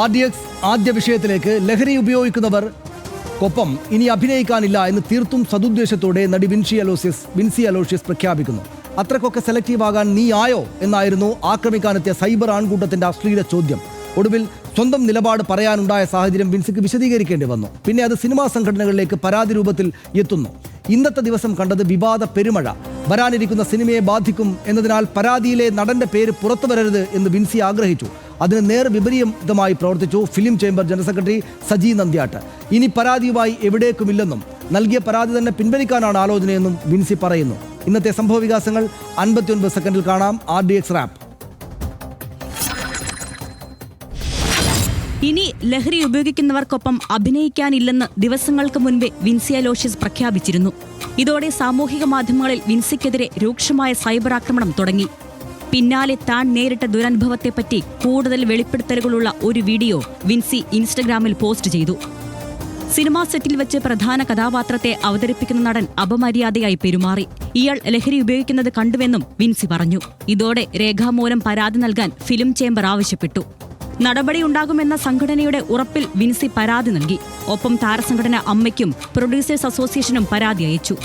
RDX ആദ്യ വിഷയത്തിലേക്ക്. ലഹരി ഉപയോഗിക്കുന്നവർക്കൊപ്പം ഇനി അഭിനയിക്കാനില്ല എന്ന് തീർത്തും സതുദ്ദേശത്തോടെ നടി വിൻസി അലോഷ്യസ് പ്രഖ്യാപിക്കുന്നു. അത്രക്കൊക്കെ സെലക്റ്റീവ് ആകാൻ നീ ആയോ എന്നായിരുന്നു ആക്രമിക്കാനെത്തിയ സൈബർ ആൺകൂട്ടത്തിന്റെ അശ്ലീല ചോദ്യം. ഒടുവിൽ സ്വന്തം നിലപാട് പറയാനുണ്ടായ സാഹചര്യം വിൻസിക്ക് വിശദീകരിക്കേണ്ടി വന്നു. പിന്നെ അത് സിനിമാ സംഘടനകളിലേക്ക് പരാതി രൂപത്തിൽ എത്തുന്നു. ഇന്നത്തെ ദിവസം കണ്ടത് വിവാദ പെരുമഴ. വരാനിരിക്കുന്ന സിനിമയെ ബാധിക്കും എന്നതിനാൽ പരാതിയിലെ നടന്റെ പേര് പുറത്തു വരരുത് എന്ന് വിൻസി ആഗ്രഹിച്ചു. അതിന് നേർ വിപരീതമായി പ്രവർത്തിച്ചു film chamber general secretary Saji Nandyat. ഇനി പരാതിയുമായി എവിടേക്കുമില്ലെന്നും നൽകിയ പരാതി തന്നെ പിൻവലിക്കാനാണ് ആലോചനയെന്നും വിൻസി പറയുന്നു. ഇന്നത്തെ സംഭവ വികാസങ്ങൾ 59 സെക്കൻഡിൽ കാണാം. RDX rap. ഇനി ലഹരി ഉപയോഗിക്കുന്നവർക്കൊപ്പം അഭിനയിക്കാനില്ലെന്ന് ദിവസങ്ങൾക്ക് മുൻപേ വിൻസി അലോഷ്യസ് പ്രഖ്യാപിച്ചിരുന്നു. ഇതോടെ സാമൂഹിക മാധ്യമങ്ങളിൽ വിൻസിക്കെതിരെ രൂക്ഷമായ സൈബർ ആക്രമണം തുടങ്ങി. പിന്നാലെ താൻ നേരിട്ട ദുരനുഭവത്തെപ്പറ്റി കൂടുതൽ വെളിപ്പെടുത്തലുകളുള്ള ഒരു വീഡിയോ വിൻസി ഇൻസ്റ്റഗ്രാമിൽ പോസ്റ്റ് ചെയ്തു. സിനിമാ സെറ്റിൽ വെച്ച് പ്രധാന കഥാപാത്രത്തെ അവതരിപ്പിക്കുന്ന നടൻ അപമര്യാദയായി പെരുമാറി. ഇയാൾ ലഹരി ഉപയോഗിക്കുന്നത് കണ്ടുവെന്നും വിൻസി പറഞ്ഞു. ഇതോടെ രേഖാമൂലം പരാതി നൽകാൻ ഫിലിം ചേംബർ ആവശ്യപ്പെട്ടു. നടപടിയുണ്ടാകുമെന്ന സംഘടനയുടെ ഉറപ്പിൽ വിൻസി പരാതി നൽകി. ഒപ്പം താരസംഘടന അമ്മയ്ക്കും പ്രൊഡ്യൂസേഴ്സ് അസോസിയേഷനും പരാതി അയച്ചു.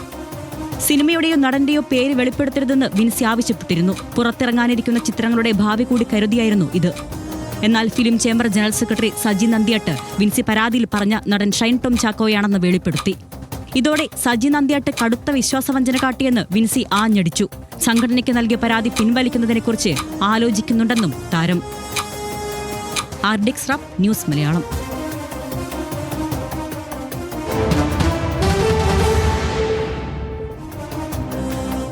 സിനിമയുടെയോ നടന്റെയോ പേര് വെളിപ്പെടുത്തരുതെന്ന് വിൻസി ആവശ്യപ്പെട്ടിരുന്നു. പുറത്തിറങ്ങാനിരിക്കുന്ന ചിത്രങ്ങളുടെ ഭാവി കൂടി കരുതിയായിരുന്നു ഇത്. എന്നാൽ film chamber general secretary Saji Nandyat Vincy പരാതിയിൽ പറഞ്ഞ നടൻ ഷൈൻ ടോം ചാക്കോയാണെന്ന് വെളിപ്പെടുത്തി. ഇതോടെ സജി നന്ദ്യാട്ട് കടുത്ത വിശ്വാസവഞ്ചന കാട്ടിയെന്ന് വിൻസി ആഞ്ഞടിച്ചു. സംഘടനയ്ക്ക് നൽകിയ പരാതി പിൻവലിക്കുന്നതിനെക്കുറിച്ച് ആലോചിക്കുന്നുണ്ടെന്നും താരം. RDX rap news Malayalam.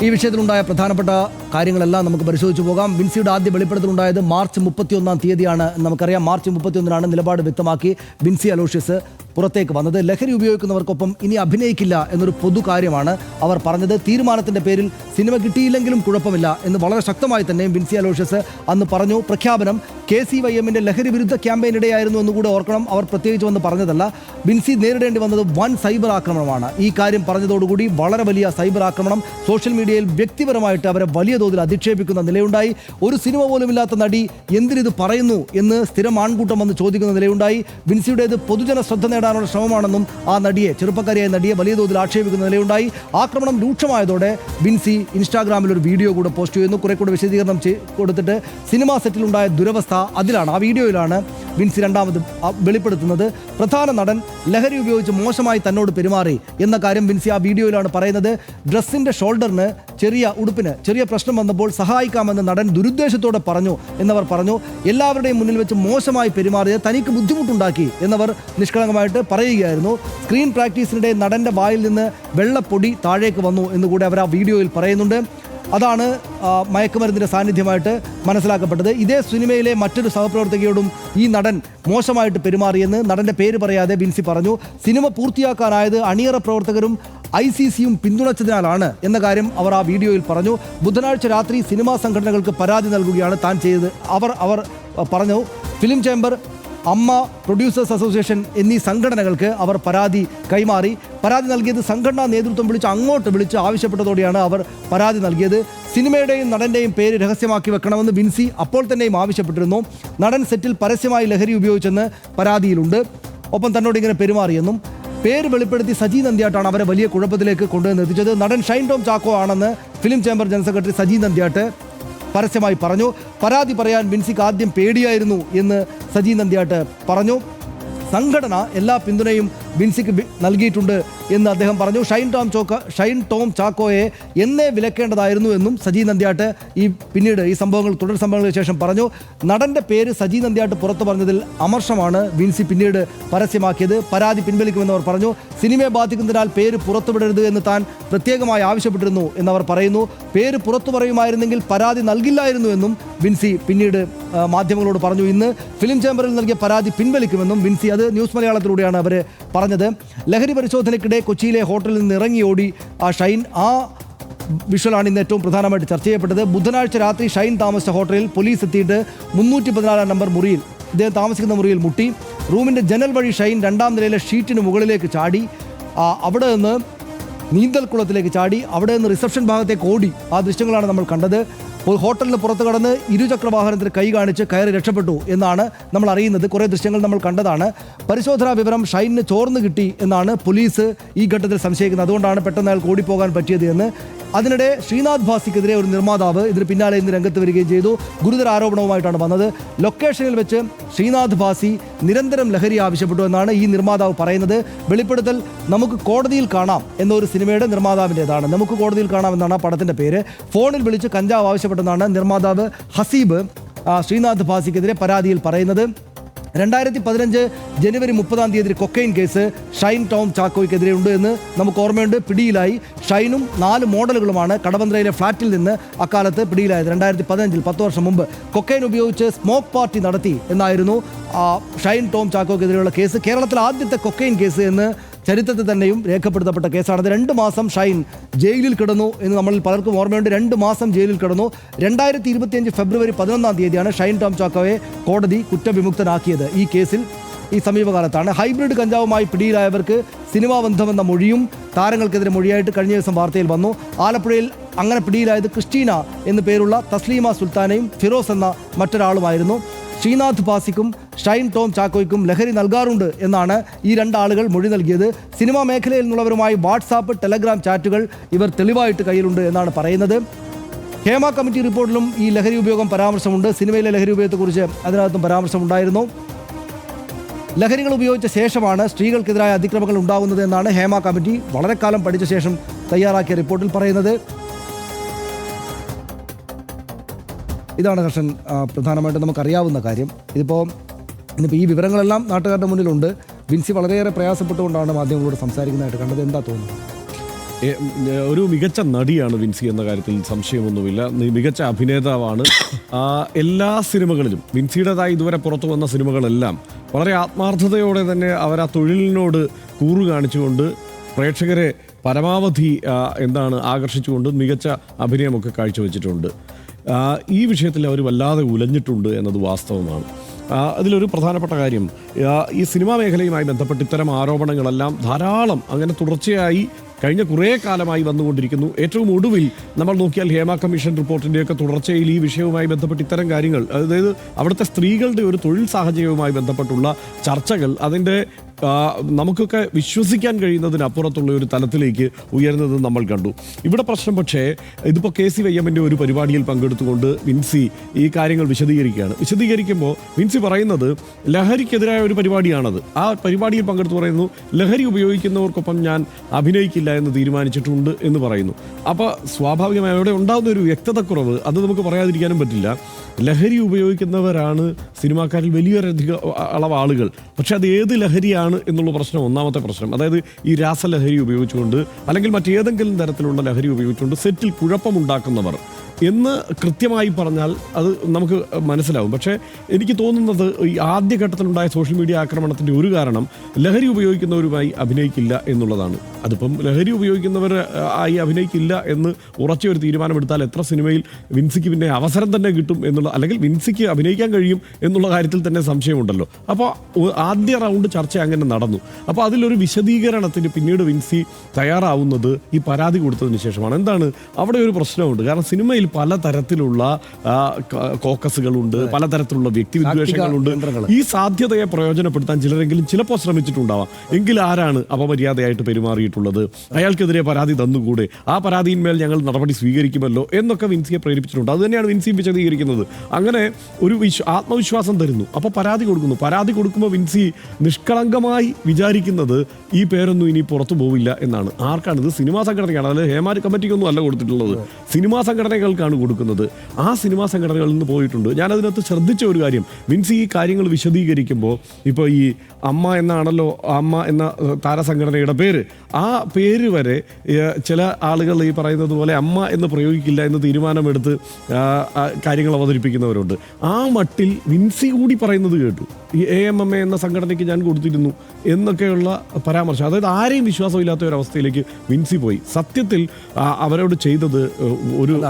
ഈ വിഷയത്തിലുണ്ടായ പ്രധാനപ്പെട്ട കാര്യങ്ങളെല്ലാം നമുക്ക് പരിശോധിച്ചു പോകാം. വിൻസിയുടെ ആദ്യ വെളിപ്പെടുത്തലുണ്ടായത് മാർച്ച് 31 തീയതിയാണ്. നമുക്കറിയാം, മാർച്ച് 31 നിലപാട് വ്യക്തമാക്കി വിൻസി അലോഷ്യസ് പുറത്തേക്ക് വന്നത്. ലഹരി ഉപയോഗിക്കുന്നവർക്കൊപ്പം ഇനി അഭിനയിക്കില്ല എന്നൊരു പൊതു കാര്യമാണ് അവർ പറഞ്ഞത്. തീരുമാനത്തിന്റെ പേരിൽ സിനിമ കിട്ടിയില്ലെങ്കിലും കുഴപ്പമില്ല എന്ന് വളരെ ശക്തമായി തന്നെ വിൻസി അലോഷ്യസ് അന്ന് പറഞ്ഞു. പ്രഖ്യാപനം KCYM-ന്റെ ലഹരി വിരുദ്ധ ക്യാമ്പയിനിടെയായിരുന്നു എന്നുകൂടെ ഓർക്കണം. അവർ പ്രത്യേകിച്ച് വന്ന് പറഞ്ഞതല്ല. വിൻസി നേരിടേണ്ടി വന്നത് വൻ സൈബർ ആക്രമണമാണ്. ഈ കാര്യം പറഞ്ഞതോടുകൂടി വളരെ വലിയ സൈബർ ആക്രമണം. സോഷ്യൽ മീഡിയയിൽ വ്യക്തിപരമായിട്ട് അവരെ വലിയ തോതിൽ അധിക്ഷേപിക്കുന്ന നിലയുണ്ടായി. ഒരു സിനിമ പോലുമില്ലാത്ത നടി എന്തിനിത് പറയുന്നു എന്ന് സ്ഥിരം ആൺകൂട്ടം വന്ന് ചോദിക്കുന്ന നിലയുണ്ടായി. വിൻസിയുടേത് പൊതുജന ശ്രദ്ധ നേടാനുള്ള ശ്രമമാണെന്നും ആ നടിയെ, ചെറുപ്പക്കാരിയായ നടിയെ വലിയ തോതിൽ ആക്ഷേപിക്കുന്ന നിലയുണ്ടായി. ആക്രമണം രൂക്ഷമായതോടെ വിൻസി ഇൻസ്റ്റാഗ്രാമിൽ ഒരു വീഡിയോ കൂടെ പോസ്റ്റ് ചെയ്യുന്നു. കുറെ കൂടെ വിശദീകരണം കൊടുത്തിട്ട് സിനിമാ സെറ്റിലുണ്ടായ ദുരവസ്ഥ അതിലാണ്, ആ വീഡിയോയിലാണ് വിൻസി രണ്ടാമത് വെളിപ്പെടുത്തുന്നത്. പ്രധാന നടൻ ലഹരി ഉപയോഗിച്ച് മോശമായി തന്നോട് പെരുമാറി എന്ന കാര്യം വിൻസി ആ വീഡിയോയിലാണ് പറയുന്നത്. ഡ്രസ്സിന്റെ ഷോൾഡറിന്, ഉടുപ്പിന് ചെറിയ പ്രശ്നം വന്നപ്പോൾ സഹായിക്കാമെന്ന് നടൻ ദുരുദ്ദേശത്തോടെ പറഞ്ഞു എന്നവർ പറഞ്ഞു. എല്ലാവരുടെയും മുന്നിൽ വെച്ച് മോശമായി പെരുമാറിയത് തനിക്ക് ബുദ്ധിമുട്ടുണ്ടാക്കി എന്നവർ നിഷ്കളങ്കമായിട്ട് പറയുകയായിരുന്നു. സ്ക്രീൻ പ്രാക്ടീസിനിടെ നടന്റെ വായിൽ നിന്ന് വെള്ളപ്പൊടി താഴേക്ക് വന്നു എന്നുകൂടി അവർ ആ വീഡിയോയിൽ പറയുന്നുണ്ട്. അതാണ് മയക്കുമരുന്നിൻ്റെ സാന്നിധ്യമായിട്ട് മനസ്സിലാക്കപ്പെട്ടത്. ഇതേ സിനിമയിലെ മറ്റൊരു സഹപ്രവർത്തകയോടും ഈ നടൻ മോശമായിട്ട് പെരുമാറിയെന്ന് നടൻ്റെ പേര് പറയാതെ വിൻസി പറഞ്ഞു. സിനിമ പൂർത്തിയാക്കാനായത് അണിയറ പ്രവർത്തകരും ICC-യും പിന്തുണച്ചതിനാലാണ് എന്ന കാര്യം അവർ ആ വീഡിയോയിൽ പറഞ്ഞു. ബുധനാഴ്ച രാത്രി സിനിമാ സംഘടനകൾക്ക് പരാതി നൽകുകയാണ് താൻ ചെയ്തത്. അവർ പറഞ്ഞു. ഫിലിം ചേംബർ, അമ്മ, പ്രൊഡ്യൂസേഴ്സ് അസോസിയേഷൻ എന്നീ സംഘടനകൾക്ക് അവർ പരാതി കൈമാറി. പരാതി നൽകിയത് സംഘടനാ നേതൃത്വം അങ്ങോട്ട് വിളിച്ച് ആവശ്യപ്പെട്ടതോടെയാണ് അവർ പരാതി നൽകിയത്. സിനിമയുടെയും നടൻ്റെയും പേര് രഹസ്യമാക്കി വെക്കണമെന്ന് വിൻസി അപ്പോൾ തന്നെയും ആവശ്യപ്പെട്ടിരുന്നു. നടൻ സെറ്റിൽ പരസ്യമായി ലഹരി ഉപയോഗിച്ചെന്ന് പരാതിയിലുണ്ട്. ഒപ്പം തന്നോട് ഇങ്ങനെ പെരുമാറിയെന്നും പേര് വെളിപ്പെടുത്തി സജി നന്ദ്യാട്ടാണ് അവരെ വലിയ കുഴപ്പത്തിലേക്ക് കൊണ്ടുവന്ന് എത്തിച്ചത്. നടൻ ഷൈൻ ടോം ചാക്കോ ആണെന്ന് film chamber general secretary Saji Nandyat പരസ്യമായി പറഞ്ഞു. പരാതി പറയാൻ വിൻസിക്ക് ആദ്യം പേടിയായിരുന്നു എന്ന് സജി നന്ദ്യാട്ട് പറഞ്ഞു. സംഘടന എല്ലാ പിന്തുണയും വിൻസിക്ക് നൽകിയിട്ടുണ്ട് എന്ന് അദ്ദേഹം പറഞ്ഞു. ഷൈൻ ടോം ചാക്കോയെ എന്നേ വിലക്കേണ്ടതായിരുന്നു എന്നും സജി നന്ദ്യാട്ട് പിന്നീട് ഈ തുടർ സംഭവങ്ങൾക്ക് ശേഷം പറഞ്ഞു. നടന്റെ പേര് സജി നന്ദ്യാട്ട് പുറത്തു പറഞ്ഞതിൽ അമർഷമാണ് വിൻസി പിന്നീട് പരസ്യമാക്കിയത്. പരാതി പിൻവലിക്കുമെന്നവർ പറഞ്ഞു. സിനിമയെ ബാധിക്കുന്നതിനാൽ പേര് പുറത്തുവിടരുത് എന്ന് താൻ പ്രത്യേകമായി ആവശ്യപ്പെട്ടിരുന്നു എന്നവർ പറയുന്നു. പേര് പുറത്തു പറയുമായിരുന്നെങ്കിൽ പരാതി നൽകില്ലായിരുന്നു എന്നും വിൻസി പിന്നീട് മാധ്യമങ്ങളോട് പറഞ്ഞു. ഇന്ന് ഫിലിം ചേംബറിൽ നൽകിയ പരാതി പിൻവലിക്കുമെന്നും വിൻസി, അത് ന്യൂസ് മലയാളത്തിലൂടെയാണ് അവർ പറഞ്ഞത്. ലഹരി പരിശോധനയ്ക്കിടെ കൊച്ചിയിലെ ഹോട്ടലിൽ നിന്ന് ഇറങ്ങി ഓടി ഷൈൻ, ആ വിഷ്വലാണ് ഇന്ന് ഏറ്റവും പ്രധാനമായിട്ട് ചർച്ച ചെയ്യപ്പെട്ടത്. ബുധനാഴ്ച രാത്രി ഷൈൻ താമസിച്ച ഹോട്ടലിൽ പോലീസ് എത്തിയിട്ട് 314 നമ്പർ മുറിയിൽ, ഇദ്ദേഹം താമസിക്കുന്ന മുറിയിൽ മുട്ടി. റൂമിൻ്റെ ജനൽ വഴി ഷൈൻ 2ാം നിലയിലെ ഷീറ്റിന് മുകളിലേക്ക് ചാടി. അവിടെ നിന്ന് നീന്തൽക്കുളത്തിലേക്ക് ചാടി. അവിടെ നിന്ന് റിസപ്ഷൻ ഭാഗത്തേക്ക് ഓടി. ആ ദൃശ്യങ്ങളാണ് നമ്മൾ കണ്ടത്. ഒരു ഹോട്ടലിന് പുറത്ത് കടന്ന് ഇരുചക്ര വാഹനത്തിൽ കൈ കാണിച്ച് കയറി രക്ഷപ്പെട്ടു എന്നാണ് നമ്മൾ അറിയുന്നത്. കുറേ ദൃശ്യങ്ങൾ നമ്മൾ കണ്ടതാണ്. പരിശോധനാ വിവരം ഷൈനിന് ചോർന്നു കിട്ടി എന്നാണ് പോലീസ് ഈ ഘട്ടത്തിൽ സംശയിക്കുന്നത്. അതുകൊണ്ടാണ് പെട്ടെന്ന് അയാൾക്ക് ഓടിപ്പോകാൻ പറ്റിയത് എന്ന്. അതിനിടെ ശ്രീനാഥ് ഭാസിക്കെതിരെ ഒരു നിർമ്മാതാവ് ഇതിന് പിന്നാലെ ഇന്ന് രംഗത്ത് വരികയും ചെയ്തു. ഗുരുതര ആരോപണവുമായിട്ടാണ് വന്നത്. ലൊക്കേഷനിൽ വെച്ച് ശ്രീനാഥ് ഭാസി നിരന്തരം ലഹരി ആവശ്യപ്പെട്ടു എന്നാണ് ഈ നിർമ്മാതാവ് പറയുന്നത്. വെളിപ്പെടുത്തൽ നമുക്ക് കോടതിയിൽ കാണാം എന്നൊരു സിനിമയുടെ നിർമ്മാതാവിൻ്റെതാണ്. നമുക്ക് കോടതിയിൽ കാണാം എന്നാണ് ആ പടത്തിൻ്റെ പേര്. ഫോണിൽ വിളിച്ച് കഞ്ചാവ് ആവശ്യപ്പെട്ടെന്നാണ് നിർമ്മാതാവ് ഹസീബ് ശ്രീനാഥ് ഭാസിക്കെതിരെ പരാതിയിൽ പറയുന്നത്. 2015 ജനുവരി 30 കൊക്കൈൻ കേസ് ഷൈൻ ടോം ചാക്കോയ്ക്കെതിരെ ഉണ്ട് എന്ന് നമുക്ക് ഓർമ്മയുണ്ട്. പിടിയിലായി. ഷൈനും 4 മോഡലുകളുമാണ് കടവന്ത്രയിലെ ഫ്ളാറ്റിൽ നിന്ന് അക്കാലത്ത് പിടിയിലായത്. 2015 10 വർഷം മുമ്പ് കൊക്കൈൻ ഉപയോഗിച്ച് സ്മോക്ക് പാർട്ടി നടത്തി എന്നായിരുന്നു ഷൈൻ ടോം ചാക്കോയ്ക്കെതിരെയുള്ള കേസ്. കേരളത്തിലെ ആദ്യത്തെ കൊക്കൈൻ കേസ് എന്ന് ചരിത്രത്തിൽ തന്നെയും രേഖപ്പെടുത്തപ്പെട്ട കേസാണത്. 2 മാസം ഷൈൻ ജയിലിൽ കിടന്നു എന്ന് നമ്മളിൽ പലർക്കും ഓർമ്മയുണ്ട്. 2 മാസം ജയിലിൽ കിടന്നു. 2025 ഫെബ്രുവരി 11 ഷൈൻ ടോം ചാക്കോയെ കോടതി കുറ്റവിമുക്തനാക്കിയത് ഈ കേസിൽ. ഈ സമീപകാലത്താണ്. ഹൈബ്രിഡ് കഞ്ചാവുമായി പിടിയിലായവർക്ക് സിനിമാ ബന്ധമെന്ന മൊഴിയും താരങ്ങൾക്കെതിരെ മൊഴിയായിട്ട് കഴിഞ്ഞ ദിവസം വാർത്തയിൽ വന്നു. ആലപ്പുഴയിൽ അങ്ങനെ പിടിയിലായത് ക്രിസ്റ്റീന എന്നു പേരുള്ള തസ്ലീമ സുൽത്താനയും ഫിറോസ് എന്ന മറ്റൊരാളുമായിരുന്നു. ശ്രീനാഥ് ഭാസിക്കും ഷൈൻ ടോം ചാക്കോയ്ക്കും ലഹരി നൽകാറുണ്ട് എന്നാണ് ഈ 2 ആളുകൾ മൊഴി നൽകിയത്. സിനിമാ മേഖലയിൽ നിന്നുള്ളവരുമായി വാട്സാപ്പ്, ടെലഗ്രാം ചാറ്റുകൾ ഇവർ തെളിവായിട്ട് കയ്യിലുണ്ട് എന്നാണ് പറയുന്നത്. ഹേമ കമ്മിറ്റി റിപ്പോർട്ടിലും ഈ ലഹരി ഉപയോഗം പരാമർശമുണ്ട്. സിനിമയിലെ ലഹരി ഉപയോഗത്തെക്കുറിച്ച് അതിനകത്തും പരാമർശമുണ്ടായിരുന്നു. ലഹരികൾ ഉപയോഗിച്ച ശേഷമാണ് സ്ത്രീകൾക്കെതിരായ അതിക്രമങ്ങൾ ഉണ്ടാകുന്നത് എന്നാണ് ഹേമ കമ്മിറ്റി വളരെ കാലം പഠിച്ച ശേഷം തയ്യാറാക്കിയ റിപ്പോർട്ടിൽ പറയുന്നത്. ഇതാണ് ഹർഷൻ പ്രധാനമായിട്ടും നമുക്കറിയാവുന്ന കാര്യം. ഇന്നിപ്പോൾ ഈ വിവരങ്ങളെല്ലാം നാട്ടുകാരുടെ മുന്നിലുണ്ട്. വിൻസി വളരെയേറെ പ്രയാസപ്പെട്ടുകൊണ്ടാണ് മാധ്യമങ്ങളോട് സംസാരിക്കുന്നതായിട്ട് കണ്ടത്. എന്താ തോന്നുന്നത്? ഒരു മികച്ച നടിയാണ് വിൻസി എന്ന കാര്യത്തിൽ സംശയമൊന്നുമില്ല. മികച്ച അഭിനേതാവാണ്. എല്ലാ സിനിമകളിലും വിൻസിയുടേതായി ഇതുവരെ പുറത്തു വന്ന സിനിമകളെല്ലാം വളരെ ആത്മാർത്ഥതയോടെ തന്നെ അവർ ആ തൊഴിലിനോട് കൂറു കാണിച്ചുകൊണ്ട് പ്രേക്ഷകരെ പരമാവധി ആകർഷിച്ചുകൊണ്ട് മികച്ച അഭിനയമൊക്കെ കാഴ്ചവെച്ചിട്ടുണ്ട്. ഈ വിഷയത്തിൽ അവർ വല്ലാതെ ഉലഞ്ഞിട്ടുണ്ട് എന്നത് വാസ്തവമാണ്. അതിലൊരു പ്രധാനപ്പെട്ട കാര്യം, ഈ സിനിമാ മേഖലയുമായി ബന്ധപ്പെട്ട് ഇത്തരം ആരോപണങ്ങളെല്ലാം ധാരാളം അങ്ങനെ തുടർച്ചയായി കഴിഞ്ഞ കുറേ കാലമായി വന്നുകൊണ്ടിരിക്കുന്നു. ഏറ്റവും ഒടുവിൽ നമ്മൾ നോക്കിയാൽ ഹേമ കമ്മീഷൻ റിപ്പോർട്ടിൻ്റെയൊക്കെ തുടർച്ചയിൽ ഈ വിഷയവുമായി ബന്ധപ്പെട്ട് ഇത്തരം കാര്യങ്ങൾ, അതായത് അവിടുത്തെ സ്ത്രീകളുടെ ഒരു തൊഴിൽ സാഹചര്യവുമായി ബന്ധപ്പെട്ടുള്ള ചർച്ചകൾ അതിൻ്റെ നമുക്കൊക്കെ വിശ്വസിക്കാൻ കഴിയുന്നതിനപ്പുറത്തുള്ള ഒരു തലത്തിലേക്ക് ഉയരുന്നത് നമ്മൾ കണ്ടു. ഇവിടെ പ്രശ്നം പക്ഷേ ഇതിപ്പോൾ KCYM ഒരു പരിപാടിയിൽ പങ്കെടുത്തുകൊണ്ട് വിൻസി ഈ കാര്യങ്ങൾ വിശദീകരിക്കുമ്പോൾ വിൻസി പറയുന്നത് ലഹരിക്കെതിരായ ഒരു പരിപാടിയാണത്. ആ പരിപാടിയിൽ പങ്കെടുത്ത് പറയുന്നു ലഹരി ഉപയോഗിക്കുന്നവർക്കൊപ്പം ഞാൻ അഭിനയിക്കില്ല എന്ന് തീരുമാനിച്ചിട്ടുണ്ട് എന്ന് പറയുന്നു. അപ്പോൾ സ്വാഭാവികമായി അവിടെ ഉണ്ടാകുന്ന ഒരു വ്യക്തതക്കുറവ് അത് നമുക്ക് പറയാതിരിക്കാനും പറ്റില്ല. ലഹരി ഉപയോഗിക്കുന്നവരാണ് സിനിമാക്കാരിൽ വലിയൊരധികം അളവ് ആളുകൾ. പക്ഷെ അത് ഏത് ലഹരിയാണ് എന്നുള്ള പ്രശ്നം ഒന്നാമത്തെ പ്രശ്നം. അതായത് ഈ രാസലഹരി ഉപയോഗിച്ചുകൊണ്ട് അല്ലെങ്കിൽ മറ്റേതെങ്കിലും തരത്തിലുള്ള ലഹരി ഉപയോഗിച്ചുകൊണ്ട് സെറ്റിൽ കുഴപ്പമുണ്ടാക്കുന്നവർ എന്ന് കൃത്യമായി പറഞ്ഞാൽ അത് നമുക്ക് മനസ്സിലാവും. പക്ഷേ എനിക്ക് തോന്നുന്നത് ഈ ആദ്യഘട്ടത്തിലുണ്ടായ സോഷ്യൽ മീഡിയ ആക്രമണത്തിൻ്റെ ഒരു കാരണം ലഹരി ഉപയോഗിക്കുന്നവരുമായി അഭിനയിക്കില്ല എന്നുള്ളതാണ്. അതിപ്പം ലഹരി ഉപയോഗിക്കുന്നവർ ആയി അഭിനയിക്കില്ല എന്ന് ഉറച്ച ഒരു തീരുമാനമെടുത്താൽ എത്ര സിനിമയിൽ വിൻസിക്ക് പിന്നെ അവസരം തന്നെ കിട്ടും എന്നുള്ള, അല്ലെങ്കിൽ വിൻസിക്ക് അഭിനയിക്കാൻ കഴിയും എന്നുള്ള കാര്യത്തിൽ തന്നെ സംശയമുണ്ടല്ലോ. അപ്പോൾ ആദ്യ റൗണ്ട് ചർച്ച അങ്ങനെ നടന്നു. അപ്പോൾ അതിലൊരു വിശദീകരണത്തിന് പിന്നീട് വിൻസി തയ്യാറാവുന്നത് ഈ പരാതി കൊടുത്തതിന് ശേഷമാണ്. എന്താണ് അവിടെ ഒരു പ്രശ്നമുണ്ട്. കാരണം സിനിമയിൽ പലതരത്തിലുള്ള കോക്കസുകളുണ്ട്, പലതരത്തിലുള്ള വ്യക്തിവിദ്വേഷങ്ങളുണ്ട്. ഈ സാധ്യതയെ പ്രയോജനപ്പെടുത്താൻ ചിലരെങ്കിലും ചിലപ്പോൾ ശ്രമിച്ചിട്ടുണ്ടാവാം. എങ്കിൽ ആരാണ് അപമര്യാദയായിട്ട് പെരുമാറിയിട്ടുള്ളത്, അയാൾക്കെതിരെ പരാതി തന്നുകൂടെ, ആ പരാതിയിന്മേൽ ഞങ്ങൾ നടപടി സ്വീകരിക്കുമല്ലോ എന്നൊക്കെ വിൻസിയെ പ്രേരിപ്പിച്ചിട്ടുണ്ട്. അത് തന്നെയാണ് വിൻസി വിശദീകരിക്കുന്നത്. അങ്ങനെ ഒരു ആത്മവിശ്വാസം തരുന്നു. അപ്പോൾ പരാതി കൊടുക്കുന്നു. പരാതി കൊടുക്കുമ്പോൾ വിൻസി നിഷ്കളങ്കമായി വിചാരിക്കുന്നത് ഈ പേരൊന്നും ഇനി പുറത്തു പോവില്ല എന്നാണ്. ആർക്കാണിത്? സിനിമാ സംഘടനയാണ്. അതായത് ഹേമ കമ്മിറ്റിക്കൊന്നും അല്ല കൊടുത്തിട്ടുള്ളത്, സിനിമാ സംഘടനകൾക്കാണ് കൊടുക്കുന്നത്. ആ സിനിമാ സംഘടനകളിൽ നിന്ന് പോയിട്ടുണ്ട്. ഞാനതിനകത്ത് ശ്രദ്ധിച്ച ഒരു കാര്യം, വിൻസി ഈ കാര്യങ്ങൾ വിശദീകരിക്കുമ്പോൾ ഇപ്പോൾ ഈ അമ്മ എന്നാണല്ലോ അമ്മ എന്ന താരസംഘടനയുടെ പേര്, ആ പേര് വരെ ചില ആളുകൾ ഈ പറയുന്നത് പോലെ അമ്മ എന്ന് പ്രയോഗിക്കില്ല എന്ന് തീരുമാനമെടുത്ത് കാര്യങ്ങൾ അവതരിപ്പിക്കുന്നവരുണ്ട്. ആ മട്ടിൽ വിൻസി കൂടി പറയുന്നത് കേട്ടു, ഈ AMMA എന്ന സംഘടനയ്ക്ക് ഞാൻ കൊടുത്തിരുന്നു എന്നൊക്കെയുള്ള പരാമർശം. അതായത് ആരെയും വിശ്വാസമില്ലാത്ത ഒരവസ്ഥയിലേക്ക് വിൻസി പോയി. സത്യത്തിൽ അവരോട് ചെയ്തത്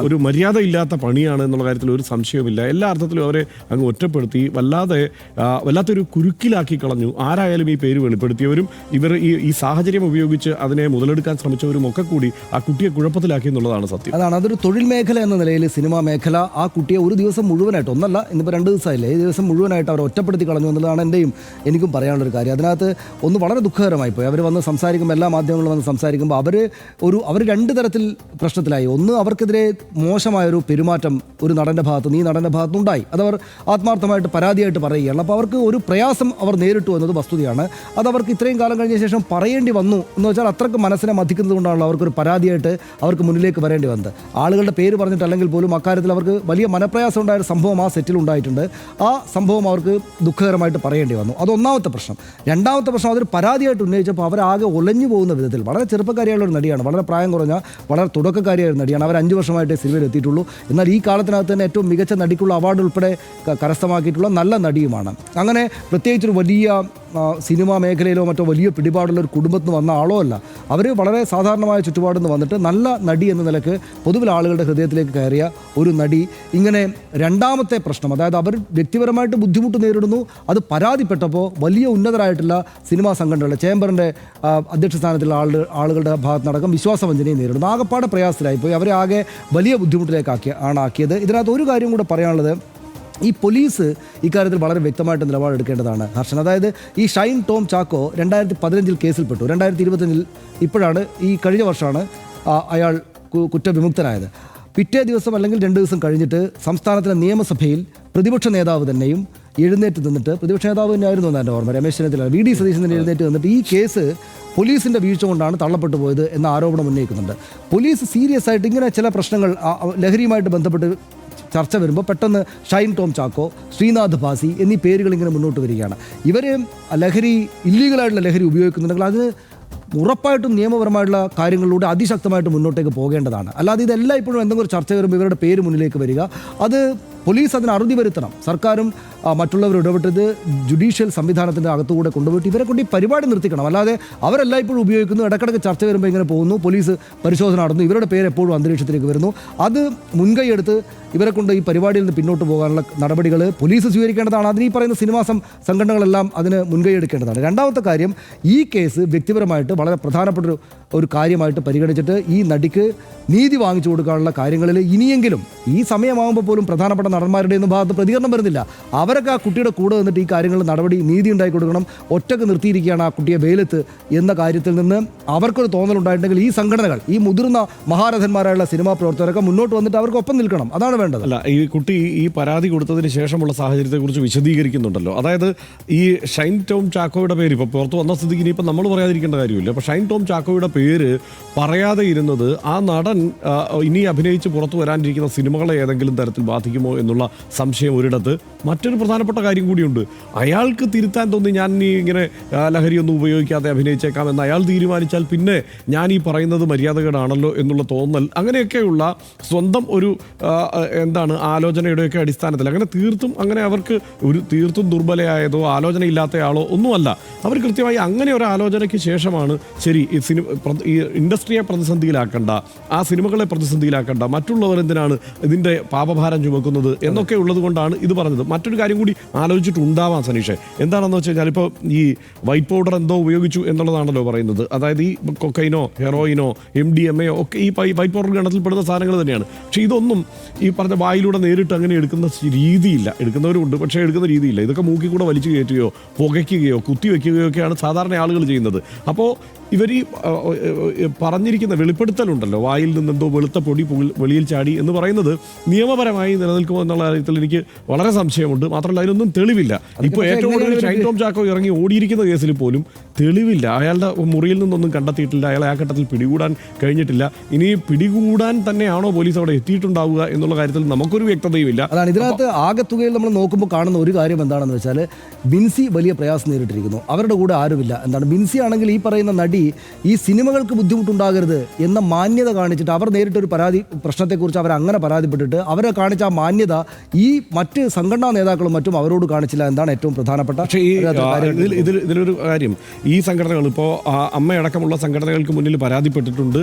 ഒരു മര്യാദയില്ലാത്ത പണിയാണ് എന്നുള്ള കാര്യത്തിൽ ഒരു സംശയവുമില്ല. എല്ലാ അർത്ഥത്തിലും അവരെ അങ്ങ് ഒറ്റപ്പെടുത്തി വല്ലാത്തൊരു കുരുക്കിലാക്കി കളഞ്ഞു. ആരായാലും ഈ പേര് വെളിപ്പെടുത്തിയവരും ഇവർ ഈ സാഹചര്യം ഉപയോഗിച്ച് അതിനെ മുതലെടുക്കാൻ ശ്രമിച്ചവരും ഒക്കെ കൂടി ആ കുട്ടിയെ കുഴപ്പത്തിലാക്കി എന്നുള്ളതാണ് സത്യം. അതാണ്, അതൊരു തൊഴിൽ മേഖല എന്ന നിലയിൽ സിനിമാ മേഖല ആ കുട്ടിയെ ഒരു ദിവസം മുഴുവനായിട്ട്, ഒന്നല്ല ഇന്നിപ്പോൾ 2 ദിവസമായില്ലേ, ഈ ദിവസം മുഴുവനായിട്ട് അവർ ഒറ്റപ്പെടുത്തി കളഞ്ഞു എന്നുള്ളതാണ് എനിക്കും പറയാനുള്ളൊരു കാര്യം. അതിനകത്ത് ഒന്ന് വളരെ ദുഃഖകരമായി പോയി. അവർ വന്ന് സംസാരിക്കുമ്പോൾ, എല്ലാ മാധ്യമങ്ങളും വന്ന് സംസാരിക്കുമ്പോൾ അവർ 2 തരത്തിൽ പ്രശ്നത്തിലായി. ഒന്ന്, അവർക്കെതിരെ മോശമായൊരു പെരുമാറ്റം ഒരു നടൻ്റെ ഭാഗത്ത് നിന്ന്, ഈ നടൻ്റെ ഭാഗത്തുനിന്നുണ്ടായി. അതവർ ആത്മാർത്ഥമായിട്ട് പരാതിയായിട്ട് പറയുകയാണ്. അപ്പോൾ അവർക്ക് ഒരു പ്രയാസം അവർ നേരിട്ടു എന്നത് വസ്തുതയാണ്. അതവർക്ക് ഇത്രയും കാലം കഴിഞ്ഞ ശേഷം പറയേണ്ടി വന്നു എന്ന് വെച്ചാൽ അത്രയ്ക്ക് മനസ്സിനെ മതിക്കുന്നത് കൊണ്ടാണല്ലോ അവർക്കൊരു പരാതിയായിട്ട് അവർക്ക് മുന്നിലേക്ക് വരേണ്ടി വന്നത്. ആളുകളുടെ പേര് പറഞ്ഞിട്ടല്ലെങ്കിൽ പോലും അക്കാര്യത്തിൽ അവർക്ക് വലിയ മനപ്രയാസം ഉണ്ടായ ഒരു സംഭവം ആ സെറ്റിൽ ഉണ്ടായിട്ടുണ്ട്. ആ സംഭവം അവർക്ക് ദുഃഖകരമായിട്ട് പറയേണ്ടി വന്നു. അതൊന്നാമത്തെ പ്രശ്നം. രണ്ടാമത്തെ പ്രശ്നം, അതൊരു പരാതിയായിട്ട് ഉന്നയിച്ചപ്പോൾ അവരാകെ ഒലഞ്ഞു പോകുന്ന വിധത്തിൽ, വളരെ ചെറുപ്പക്കാരിയായുള്ള ഒരു നടിയാണ്, വളരെ പ്രായം കുറഞ്ഞ വളരെ തുടക്കക്കാരിയായ ഒരു നടിയാണ്. അവർ 5 വർഷമായിട്ടേ സിനിമയിൽ എത്തിയിട്ടുള്ളൂ. എന്നാൽ ഈ കാലത്തിനകത്ത് തന്നെ ഏറ്റവും മികച്ച നടിക്കുള്ള അവാർഡ് ഉൾപ്പെടെ കരസ്ഥമാക്കിയിട്ടുള്ള നല്ല നടിയുമാണ്. അങ്ങനെ പ്രത്യേകിച്ചൊരു വലിയ സിനിമാ മേഖലയിലോ മറ്റോ വലിയ പിടിപാടുള്ള ഒരു കുടുംബത്തിൽ നിന്ന് വന്ന ആളോ അല്ല. അവർ വളരെ സാധാരണമായ ചുറ്റുപാടിൽ നിന്ന് വന്നിട്ട് നല്ല നടി എന്ന നിലക്ക് പൊതുവിൽ ആളുകളുടെ ഹൃദയത്തിലേക്ക് കയറിയ ഒരു നടി ഇങ്ങനെ രണ്ടാമത്തെ പ്രശ്നം, അതായത് അവർ വ്യക്തിപരമായിട്ട് ബുദ്ധിമുട്ട് നേരിടുന്നു. അത് പരാതിപ്പെട്ടപ്പോൾ വലിയ ഉന്നതരായിട്ടുള്ള സിനിമാ സംഘടനകളുടെ ചേംബറിൻ്റെ അധ്യക്ഷ സ്ഥാനത്തുള്ള ആളുകളുടെ ഭാഗത്തുനിന്നടക്കം വിശ്വാസവഞ്ചനയും നേരിടുന്നു. ആകെപ്പാടെ പ്രയാസത്തിലായിപ്പോയി. അവരെ ആകെ വലിയ ബുദ്ധിമുട്ടിലേക്ക് ആക്കിയത്. ഇതിനകത്ത് ഒരു കാര്യം കൂടെ പറയാനുള്ളത്, ഈ പോലീസ് ഇക്കാര്യത്തിൽ വളരെ വ്യക്തമായിട്ട് നിലപാടെടുക്കേണ്ടതാണ് ഹർഷൻ. അതായത് ഈ ഷൈൻ ടോം ചാക്കോ 2015 കേസിൽപ്പെട്ടു. 2025 ഇപ്പോഴാണ്, ഈ കഴിഞ്ഞ വർഷമാണ് അയാൾ കുറ്റവിമുക്തനായത്. പിറ്റേ ദിവസം അല്ലെങ്കിൽ 2 ദിവസം കഴിഞ്ഞിട്ട് സംസ്ഥാനത്തിലെ നിയമസഭയിൽ പ്രതിപക്ഷ നേതാവ് തന്നെയും എഴുന്നേറ്റ് നിന്നിട്ട്, പ്രതിപക്ഷ നേതാവ് തന്നെയായിരുന്നു എൻ്റെ ഓർമ്മ, രമേശ് ചെന്നിത്തല, VD സതീശൻ തന്നെ എഴുന്നേറ്റ് നിന്നിട്ട് ഈ കേസ് പോലീസിൻ്റെ വീഴ്ച കൊണ്ടാണ് തള്ളപ്പെട്ടു പോയത് എന്ന ആരോപണം ഉന്നയിക്കുന്നുണ്ട്. പോലീസ് സീരിയസ് ആയിട്ട് ഇങ്ങനെ ചില പ്രശ്നങ്ങൾ ലഹരിയുമായിട്ട് ബന്ധപ്പെട്ട് ചർച്ച വരുമ്പോൾ പെട്ടെന്ന് ഷൈൻ ടോം ചാക്കോ, ശ്രീനാഥ് ഭാസി എന്നീ പേരുകൾ ഇങ്ങനെ മുന്നോട്ട് വരികയാണ്. ഇവർ ഇല്ലീഗലായിട്ടുള്ള ലഹരി ഉപയോഗിക്കുന്നുണ്ടെങ്കിൽ അത് ഉറപ്പായിട്ടും നിയമപരമായിട്ടുള്ള കാര്യങ്ങളിലൂടെ അതിശക്തമായിട്ട് മുന്നോട്ടേക്ക് പോകേണ്ടതാണ്. അല്ലാതെ ഇതെല്ലാം ഇപ്പോഴും എന്തെങ്കിലും ഒരു ചർച്ച വരുമ്പോൾ ഇവരുടെ പേര് മുന്നിലേക്ക് വരിക, അത് പോലീസ് അതിന് അറുതി വരുത്തണം. സർക്കാരും മറ്റുള്ളവർ ഇടപെട്ടത് ജുഡീഷ്യൽ സംവിധാനത്തിൻ്റെ അകത്തുകൂടെ കൊണ്ടുപോയിട്ട് ഇവരെ കൊണ്ട് ഈ പരിപാടി നിർത്തിക്കണം. അല്ലാതെ അവരെല്ലാം ഇപ്പോഴും ഉപയോഗിക്കുന്നു, ഇടയ്ക്കിടയ്ക്ക് ചർച്ച വരുമ്പോൾ ഇങ്ങനെ പോകുന്നു, പോലീസ് പരിശോധന നടന്നു, ഇവരുടെ പേര് എപ്പോഴും അന്തരീക്ഷത്തിലേക്ക് വരുന്നു. അത് മുൻകൈയെടുത്ത് ഇവരെ കൊണ്ട് ഈ പരിപാടിയിൽ നിന്ന് പിന്നോട്ട് പോകാനുള്ള നടപടികൾ പോലീസ് സ്വീകരിക്കേണ്ടതാണ്. അതിന് ഈ പറയുന്ന സിനിമാ സംഘടനകളെല്ലാം അതിന് മുൻകൈ എടുക്കേണ്ടതാണ്. രണ്ടാമത്തെ കാര്യം, ഈ കേസ് വ്യക്തിപരമായിട്ട് വളരെ പ്രധാനപ്പെട്ട ഒരു കാര്യമായിട്ട് പരിഗണിച്ചിട്ട് ഈ നടിക്ക് നീതി വാങ്ങിച്ചു കൊടുക്കാനുള്ള കാര്യങ്ങളിൽ ഇനിയെങ്കിലും, ഈ സമയമാകുമ്പോൾ പോലും പ്രധാനപ്പെട്ട നടന്മാരുടെ ഒന്നും ഭാഗത്ത് പ്രതികരണം വരുന്നില്ല. അവരൊക്കെ ആ കുട്ടിയുടെ കൂടെ നിന്നിട്ട് ഈ കാര്യങ്ങൾ നീതി ഉണ്ടാക്കി കൊടുക്കണം. ഒറ്റക്ക് നിർത്തിയിരിക്കുകയാണ് ആ കുട്ടിയെ വെയിലത്ത് എന്ന കാര്യത്തിൽ നിന്ന് അവർക്കൊരു തോന്നലുണ്ടായിട്ടുണ്ടെങ്കിൽ ഈ സംഘടനകൾ, ഈ മുതിർന്ന മഹാരഥന്മാരായുള്ള സിനിമാ പ്രവർത്തകരൊക്കെ മുന്നോട്ട് വന്നിട്ട് അവർക്ക് ഒപ്പം നിൽക്കണം. അതാണ് വേണ്ടത്. അല്ല, ഈ കുട്ടി ഈ പരാതി കൊടുത്തതിന് ശേഷമുള്ള സാഹചര്യത്തെക്കുറിച്ച് വിശദീകരിക്കുന്നുണ്ടല്ലോ. അതായത് ഈ ഷൈൻ ടോം ചാക്കോയുടെ പേര് ഇപ്പോൾ പുറത്ത് വന്ന സ്ഥിതിക്ക് ഇനിയിപ്പോൾ നമ്മൾ പറയാതിരിക്കേണ്ട കാര്യമില്ല. അപ്പോൾ ഷൈൻ ടോം ചാക്കോയുടെ പേര് പറയാതെ ഇരുന്നത് ആ നടൻ ഇനി അഭിനയിച്ച് പുറത്തു വരാനിരിക്കുന്ന സിനിമകളെ ഏതെങ്കിലും തരത്തിൽ ബാധിക്കുമോ എന്നുള്ള സംശയം ഒരിടത്ത്. മറ്റൊരു പ്രധാനപ്പെട്ട കാര്യം കൂടിയുണ്ട്. അയാൾക്ക് തിരുത്താൻ തോന്നി ഞാൻ ഇങ്ങനെ ലഹരിയൊന്നും ഉപയോഗിക്കാതെ അഭിനയിച്ചേക്കാം എന്ന് അയാൾ തീരുമാനിച്ചാൽ പിന്നെ ഞാൻ ഈ പറയുന്നത് മര്യാദകേടാണല്ലോ എന്നുള്ള തോന്നൽ, അങ്ങനെയൊക്കെയുള്ള സ്വന്തം ഒരു ആലോചനയുടെയൊക്കെ അടിസ്ഥാനത്തിൽ അങ്ങനെ അവർക്ക് ഒരു തീർത്തും ദുർബലയായതോ ആലോചനയില്ലാത്തയാളോ ഒന്നുമല്ല. അവർ കൃത്യമായി അങ്ങനെ ഒരു ആലോചനയ്ക്ക് ശേഷമാണ് ശരി ഈ ഇൻഡസ്ട്രിയെ പ്രതിസന്ധിയിലാക്കണ്ട, ആ സിനിമകളെ പ്രതിസന്ധിയിലാക്കണ്ട, മറ്റുള്ളവർ എന്തിനാണ് ഇതിൻ്റെ പാപഭാരം ചുമക്കുന്നത് എന്നൊക്കെ ഉള്ളത് കൊണ്ടാണ് ഇത് പറഞ്ഞത്. മറ്റൊരു കാര്യം കൂടി ആലോചിച്ചിട്ടുണ്ടാവാം സനീഷെ. എന്താണെന്ന് വെച്ച് കഴിഞ്ഞാൽ ഇപ്പോൾ ഈ വൈറ്റ് പൗഡർ എന്തോ ഉപയോഗിച്ചു എന്നുള്ളതാണല്ലോ പറയുന്നത്. അതായത് ഈ കൊക്കൈനോ ഹെറോയിനോ MDMA ഒക്കെ ഈ വൈറ്റ് പൗഡർ ഗണത്തിൽപ്പെടുന്ന സാധനങ്ങൾ തന്നെയാണ്. പക്ഷേ ഇതൊന്നും ഈ പറഞ്ഞ വായിലൂടെ നേരിട്ട് അങ്ങനെ എടുക്കുന്ന രീതിയില്ല. എടുക്കുന്നവരുണ്ട്, പക്ഷേ എടുക്കുന്ന രീതിയില്ല. ഇതൊക്കെ മൂക്കിൽ കൂടെ വലിച്ചു കയറ്റുകയോ പുകയ്ക്കുകയോ കുത്തിവെക്കുകയോ ഒക്കെയാണ് സാധാരണ ആളുകൾ ചെയ്യുന്നത്. അപ്പോൾ ഇവർ ഈ പറഞ്ഞിരിക്കുന്ന വെളിപ്പെടുത്തലുണ്ടല്ലോ, വായിൽ നിന്ന് എന്തോ വെളുത്ത പൊടി വെളിയിൽ ചാടി എന്ന് പറയുന്നത് നിയമപരമായി നിലനിൽക്കുമോ എന്നുള്ള കാര്യത്തിൽ എനിക്ക് വളരെ സംശയമുണ്ട്. മാത്രമല്ല അതിനൊന്നും തെളിവില്ല. ഇപ്പോൾ ഏറ്റവും കൂടുതൽ ഷൈൻ ടോം ചാക്കോ ഇറങ്ങി ഓടിയിരിക്കുന്ന കേസിൽ പോലും തെളിവില്ല. അയാളുടെ മുറിയിൽ നിന്നൊന്നും കണ്ടെത്തിയിട്ടില്ല. അയാളെ ആ ഘട്ടത്തിൽ പിടികൂടാൻ കഴിഞ്ഞിട്ടില്ല. ഇനി പിടികൂടാൻ തന്നെയാണോ പോലീസ് അവിടെ എത്തിയിട്ടുണ്ടാവുക എന്നുള്ള കാര്യത്തിൽ നമുക്കൊരു വ്യക്തതയുമില്ല. അതാണ് ഇതിനകത്ത് ആകെത്തുകയിൽ നമ്മൾ നോക്കുമ്പോൾ കാണുന്ന ഒരു കാര്യം എന്താണെന്ന് വെച്ചാൽ, ബിൻസി വലിയ പ്രയാസം നേരിട്ടിരിക്കുന്നു. അവരുടെ കൂടെ ആരുമില്ല. ബിൻസി ആണെങ്കിൽ ഈ പറയുന്ന നടി ഈ സിനിമകൾക്ക് ബുദ്ധിമുട്ടുണ്ടാകരുത് എന്ന മാന്യത കാണിച്ചിട്ട് അവർ നേരിട്ടൊരു പ്രശ്നത്തെക്കുറിച്ച് അവർ അങ്ങനെ പരാതിപ്പെട്ടിട്ട് അവരെ കാണിച്ച ആ മാന്യത ഈ മറ്റ് സംഘടനാ നേതാക്കളും മറ്റും അവരോട് കാണിച്ചില്ല. എന്താണ് ഏറ്റവും പ്രധാനപ്പെട്ട പക്ഷേ ഇതിലൊരു കാര്യം, ഈ സംഘടനകൾ ഇപ്പോൾ അമ്മയടക്കമുള്ള സംഘടനകൾക്ക് മുന്നിൽ പരാതിപ്പെട്ടിട്ടുണ്ട്.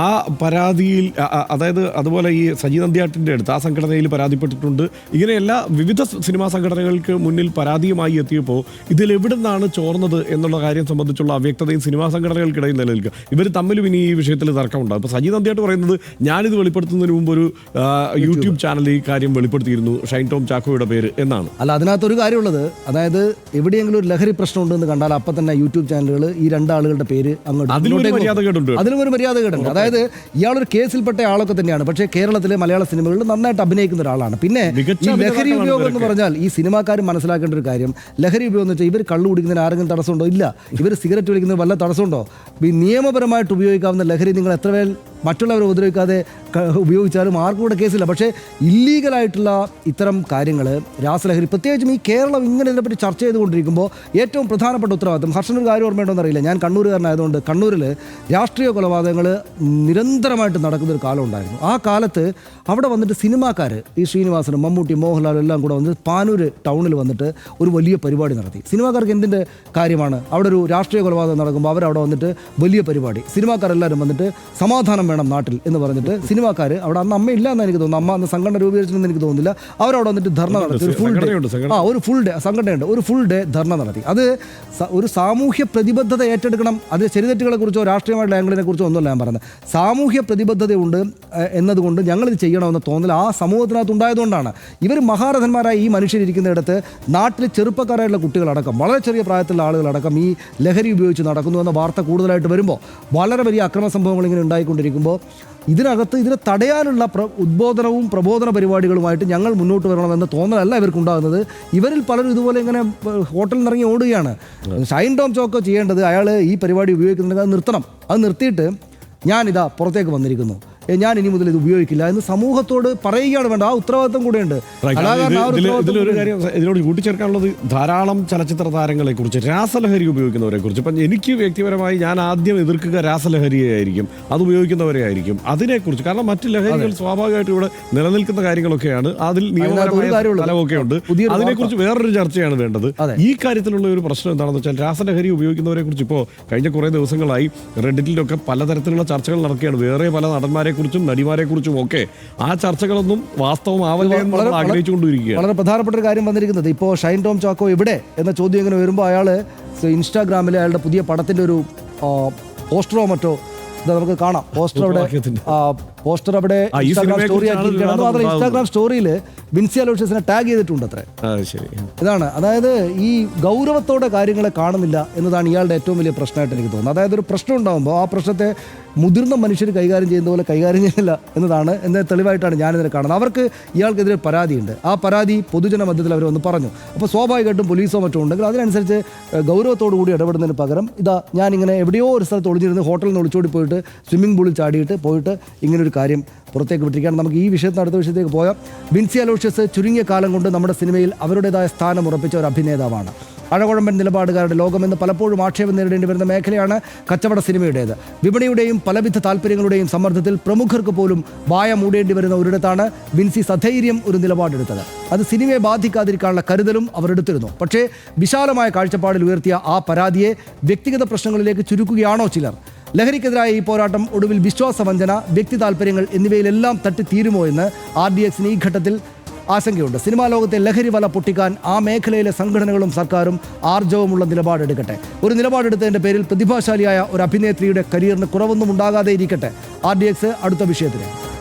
ആ പരാതിയിൽ അതായത് അതുപോലെ ഈ സജി നന്ദ്യാട്ടിൻ്റെ അടുത്ത് ആ സംഘടനയിൽ പരാതിപ്പെട്ടിട്ടുണ്ട്. ഇങ്ങനെ എല്ലാ വിവിധ സിനിമാ സംഘടനകൾക്ക് മുന്നിൽ പരാതിയുമായി എത്തിയപ്പോൾ ഇതിലെവിടെ നിന്നാണ് ചോർന്നത് എന്നുള്ള കാര്യം സംബന്ധിച്ചുള്ള അവ്യക്തതയും സിനിമാ സംഘടനകൾക്കിടയിൽ നിലനിൽക്കുക. ഇവർ തമ്മിലും ഇനി ഈ വിഷയത്തിൽ തർക്കമുണ്ടാകും. ഇപ്പോൾ സജി നന്ദ്യാട്ട് പറയുന്നത് ഞാനിത് വെളിപ്പെടുത്തുന്നതിന് മുമ്പ് ഒരു യൂട്യൂബ് ചാനൽ ഈ കാര്യം വെളിപ്പെടുത്തിയിരുന്നു, ഷൈൻ ടോം ചാക്കോയുടെ പേര് എന്നാണ്. അല്ല, അതിനകത്തൊരു കാര്യമുള്ളത്, അതായത് എവിടെയെങ്കിലും ഒരു ലഹരി പ്രശ്നം ഉണ്ടെന്ന് കണ്ടാൽ അപ്പം തന്നെ യൂട്യൂബ് ചാനലുകൾ ഈ രണ്ടാളുകളുടെ പേര് അങ്ങോട്ട് അതിലും ഒരു മര്യാദ കേടുണ്ട്. അതായത് ഇയാളൊരു കേസിൽപ്പെട്ട ആളൊക്കെ തന്നെയാണ്, പക്ഷേ കേരളത്തിലെ മലയാള സിനിമകളിൽ നന്നായിട്ട് അഭിനയിക്കുന്ന ഒരാളാണ്. പിന്നെ ഈ ലഹരി ഉപയോഗം എന്ന് പറഞ്ഞാൽ ഈ സിനിമാക്കാർ മനസ്സിലാക്കേണ്ട ഒരു കാര്യം, ലഹരി ഉപയോഗം എന്ന് വെച്ചാൽ ഇവർ കള്ളു കുടിക്കുന്നതിന് ആരെങ്കിലും തടസ്സമുണ്ടോ? ഇല്ല. ഇവർ സിഗരറ്റ് വലിക്കുന്നതിന് വല്ല തടസ്സമുണ്ടോ? ഈ നിയമപരമായിട്ട് ഉപയോഗിക്കാവുന്ന ലഹരി നിങ്ങൾ എത്ര പേർ മറ്റുള്ളവരെ ഉപദ്രവിക്കാതെ ഉപയോഗിച്ചാലും ആർക്കും കൂടെ കേസില്ല. പക്ഷേ ഇല്ലീഗലായിട്ടുള്ള ഇത്തരം കാര്യങ്ങൾ, രാസലഹരി, പ്രത്യേകിച്ചും ഈ കേരളം ഇങ്ങനെ ഇതിനെപ്പറ്റി ചർച്ച ചെയ്തുകൊണ്ടിരിക്കുമ്പോൾ ഏറ്റവും പ്രധാനപ്പെട്ട ഉത്തരവാദിത്വം, ഹർഷനൊരു കാര്യം ഓർമ്മയുണ്ടോന്ന് അറിയില്ല, ഞാൻ കണ്ണൂരുകാരനായതുകൊണ്ട് കണ്ണൂരിൽ രാഷ്ട്രീയ കൊലപാതകങ്ങൾ നിരന്തരമായിട്ട് നടക്കുന്നൊരു കാലം ഉണ്ടായിരുന്നു. ആ കാലത്ത് അവിടെ വന്നിട്ട് സിനിമാക്കാർ, ഈ ശ്രീനിവാസനും മമ്മൂട്ടി, മോഹൻലാലും എല്ലാം കൂടെ വന്നിട്ട് പാനൂർ ടൗണിൽ വന്നിട്ട് ഒരു വലിയ പരിപാടി നടത്തി. സിനിമാക്കാർക്ക് എന്തിൻ്റെ കാര്യമാണ്? അവിടെ ഒരു രാഷ്ട്രീയ കൊലപാതകം നടക്കുമ്പോൾ അവരവിടെ വന്നിട്ട് വലിയ പരിപാടി, സിനിമാക്കാരെല്ലാവരും വന്നിട്ട് സമാധാനം വേണം നാട്ടിൽ എന്ന് പറഞ്ഞിട്ട് സിനിമാക്കാർ അവിടെ അന്ന് അമ്മ ഇല്ല എന്ന് എനിക്ക് തോന്നുന്നു, അമ്മ അന്ന് സംഘടന രൂപീകരിച്ചെന്ന് എനിക്ക് തോന്നുന്നില്ല, അവരവിടെ വന്നിട്ട് ധർണ നടത്തി. ഒരു ഫുൾ ഡേ സംഘടനയുണ്ട്, ഒരു ഫുൾ ഡേ ധർണ നടത്തി. അത് ഒരു സാമൂഹ്യ പ്രതിബദ്ധത ഏറ്റെടുക്കണം. അത് ശരിതെറ്റുകളെ കുറിച്ചോ രാഷ്ട്രീയമായിട്ടുള്ള ആംഗിളിനെ കുറിച്ചോ ഒന്നുമല്ല ഞാൻ പറയുന്നത്. സാമൂഹ്യ പ്രതിബദ്ധതയുണ്ട് എന്നതുകൊണ്ട് ഞങ്ങളിത് ചെയ്യണമെന്ന തോന്നൽ ആ സമൂഹത്തിനകത്ത് ഉണ്ടായതുകൊണ്ടാണ്. ഇവർ മഹാരഥന്മാരായ ഈ മനുഷ്യരിരിക്കുന്നിടത്ത് നാട്ടിൽ ചെറുപ്പക്കാരായിട്ടുള്ള കുട്ടികളടക്കം, വളരെ ചെറിയ പ്രായത്തിലുള്ള ആളുകളടക്കം ഈ ലഹരി ഉപയോഗിച്ച് നടക്കുന്നു എന്ന വാർത്ത കൂടുതലായിട്ട് വരുമ്പോൾ, വളരെ വലിയ അക്രമ സംഭവങ്ങൾ ഇങ്ങനെ ഉണ്ടായിക്കൊണ്ടിരിക്കുമ്പോൾ ഇതിനകത്ത് ഇതിനെ തടയാനുള്ള ഉദ്ബോധനവും പ്രബോധന പരിപാടികളുമായിട്ട് ഞങ്ങൾ മുന്നോട്ട് വരണമെന്ന തോന്നലല്ല ഇവർക്കുണ്ടാകുന്നത്. ഇവരിൽ പലരും ഇതുപോലെ ഇങ്ങനെ ഹോട്ടലിൽ നിന്ന് ഇറങ്ങി ഓടുകയാണ്. ഷൈൻ ടോം ചാക്കോ ചെയ്യേണ്ടത്, അയാൾ ഈ പരിപാടി ഉപയോഗിക്കുന്നുണ്ടെങ്കിൽ അത് നിർത്തണം. അത് നിർത്തിയിട്ട് ഞാനിതാ പുറത്തേക്ക് വന്നിരിക്കുന്നു, ഞാൻ ഇനി മുതൽ ഇത് ഉപയോഗിക്കില്ല എന്ന് സമൂഹത്തോട് പറയുകയാണ് വേണ്ട. ആ ഉത്തരവാദിത്വം കൂടെയുണ്ട്. ഇതിലൊരു കാര്യം ഇതിനോട് കൂട്ടിച്ചേർക്കാനുള്ളത്, ധാരാളം ചലച്ചിത്ര താരങ്ങളെ കുറിച്ച്, രാസലഹരി ഉപയോഗിക്കുന്നവരെ കുറിച്ച്. ഇപ്പം എനിക്ക് വ്യക്തിപരമായി ഞാൻ ആദ്യം എതിർക്കുക രാസലഹരിയെ ആയിരിക്കും, അത് ഉപയോഗിക്കുന്നവരെ ആയിരിക്കും. അതിനെക്കുറിച്ച്, കാരണം മറ്റു ലഹരികൾ സ്വാഭാവികമായിട്ടും ഇവിടെ നിലനിൽക്കുന്ന കാര്യങ്ങളൊക്കെയാണ്, അതിൽ നിയമപരമായ ഫലമൊക്കെ ഉണ്ട്. അതിനെക്കുറിച്ച് വേറൊരു ചർച്ചയാണ് വേണ്ടത്. ഈ കാര്യത്തിലുള്ള ഒരു പ്രശ്നം എന്താണെന്ന് വെച്ചാൽ, രാസലഹരി ഉപയോഗിക്കുന്നവരെ കുറിച്ച് ഇപ്പോൾ കഴിഞ്ഞ കുറേ ദിവസങ്ങളായി റെഡിറ്റിലൊക്കെ പലതരത്തിലുള്ള ചർച്ചകൾ നടക്കുകയാണ്. വേറെ പല നടന്മാരെ കുറിച്ചും നടിമാരെ കുറിച്ചും ഒക്കെ ആ ചർച്ചകളൊന്നും വാസ്തവമാവല്ലേ എന്ന് ആഗ്രഹിച്ചുകൊണ്ടിരിക്കുകയാണ്. വളരെ പ്രധാനപ്പെട്ട ഒരു കാര്യം വന്നിരിക്കുന്നത്, ഇപ്പോൾ ഷൈൻ ടോം ചാക്കോ എവിടെ എന്ന ചോദ്യം ഇങ്ങനെ വരുമ്പോൾ അയാൾ ഇൻസ്റ്റാഗ്രാമിൽ അയാളുടെ പുതിയ പടത്തിൻ്റെ ഒരു പോസ്റ്ററോ മറ്റോ നമുക്ക് കാണാം. പോസ്റ്റർ അവിടെ ഇൻസ്റ്റാഗ്രാം സ്റ്റോറിയിൽ വിൻസി അലോഷ്യസിനെ ടാഗ് ചെയ്തിട്ടുണ്ട് അത്രേ. ഇതാണ്, അതായത് ഈ ഗൗരവത്തോടെ കാര്യങ്ങളെ കാണുന്നില്ല എന്നതാണ് ഇയാളുടെ ഏറ്റവും വലിയ പ്രശ്നമായിട്ട് എനിക്ക് തോന്നുന്നത്. അതായത് ഒരു പ്രശ്നം ഉണ്ടാകുമ്പോൾ ആ പ്രശ്നത്തെ മുതിർന്ന മനുഷ്യർ കൈകാര്യം ചെയ്യുന്ന പോലെ കൈകാര്യം ചെയ്യുന്നില്ല എന്നതാണ് എന്ന തെളിവായിട്ടാണ് ഞാനിതിനെ കാണുന്നത്. അവർക്ക് ഇയാൾക്കെതിരെ പരാതിയുണ്ട്. ആ പരാതി പൊതുജന മധ്യത്തിൽ അവർ വന്ന് പറഞ്ഞു. അപ്പോൾ സ്വാഭാവികമായിട്ടും പോലീസോ മറ്റോ ഉണ്ടെങ്കിൽ അതിനനുസരിച്ച് ഗൗരവത്തോടു കൂടി ഇടപെടുന്നതിന് പകരം ഇതാ ഞാനിങ്ങനെ എവിടെയോ ഒരു സ്ഥലത്ത് ഒളിഞ്ഞിരുന്ന് ഹോട്ടലിൽ നിന്ന് ഒളിച്ചോടി പോയിട്ട് സ്വിമ്മിംഗ് പൂളിൽ ചാടിയിട്ട് പോയിട്ട് ഇങ്ങനൊരു കാര്യം പുറത്തേക്ക് വിട്ടിരിക്കുകയാണ്. നമുക്ക് ഈ വിഷയത്തിന് അടുത്ത വിഷയത്തേക്ക് പോയാൽ, വിൻസി അലോഷ്യസ് ചുരുങ്ങിയ കാലം കൊണ്ട് നമ്മുടെ സിനിമയിൽ അവരുടേതായ സ്ഥാനം ഉറപ്പിച്ച ഒരു അഭിനേതാവാണ്. അഴകുഴമ്പൻ നിലപാടുകാരുടെ ലോകമെന്ന് പലപ്പോഴും ആക്ഷേപം നേരിടേണ്ടി വരുന്ന മേഖലയാണ് കച്ചവട സിനിമയുടേത്. വിപണിയുടെയും പലവിധ താല്പര്യങ്ങളുടെയും സമ്മർദ്ദത്തിൽ പ്രമുഖർക്ക് പോലും വായ മൂടേണ്ടി വരുന്ന ഒരിടത്താണ് വിൻസി സധൈര്യം ഒരു നിലപാടെടുത്തത്. അത് സിനിമയെ ബാധിക്കാതിരിക്കാനുള്ള കരുതലും അവർ എടുത്തിരുന്നു. പക്ഷേ വിശാലമായ കാഴ്ചപ്പാടിൽ ഉയർത്തിയ ആ പരാതിയെ വ്യക്തിഗത പ്രശ്നങ്ങളിലേക്ക് ചുരുക്കുകയാണോ ചിലർ? ലഹരിക്കെതിരായ ഈ പോരാട്ടം ഒടുവിൽ വിശ്വാസവഞ്ചന, വ്യക്തി താല്പര്യങ്ങൾ എന്നിവയിലെല്ലാം തട്ടിത്തീരുമോ എന്ന് RDX ഈ ഘട്ടത്തിൽ ആശങ്കയുണ്ട്. സിനിമാ ലോകത്തെ ലഹരി വല പൊട്ടിക്കാൻ ആ മേഖലയിലെ സംഘടനകളും സർക്കാരും ആർജവമുള്ള നിലപാടെടുക്കട്ടെ. ഒരു നിലപാടെടുത്തതിൻ്റെ പേരിൽ പ്രതിഭാശാലിയായ ഒരു അഭിനേത്രിയുടെ കരിയറിന് കുറവൊന്നും ഉണ്ടാകാതെ ഇരിക്കട്ടെ. RDX അടുത്ത വിഷയത്തിലേക്ക്.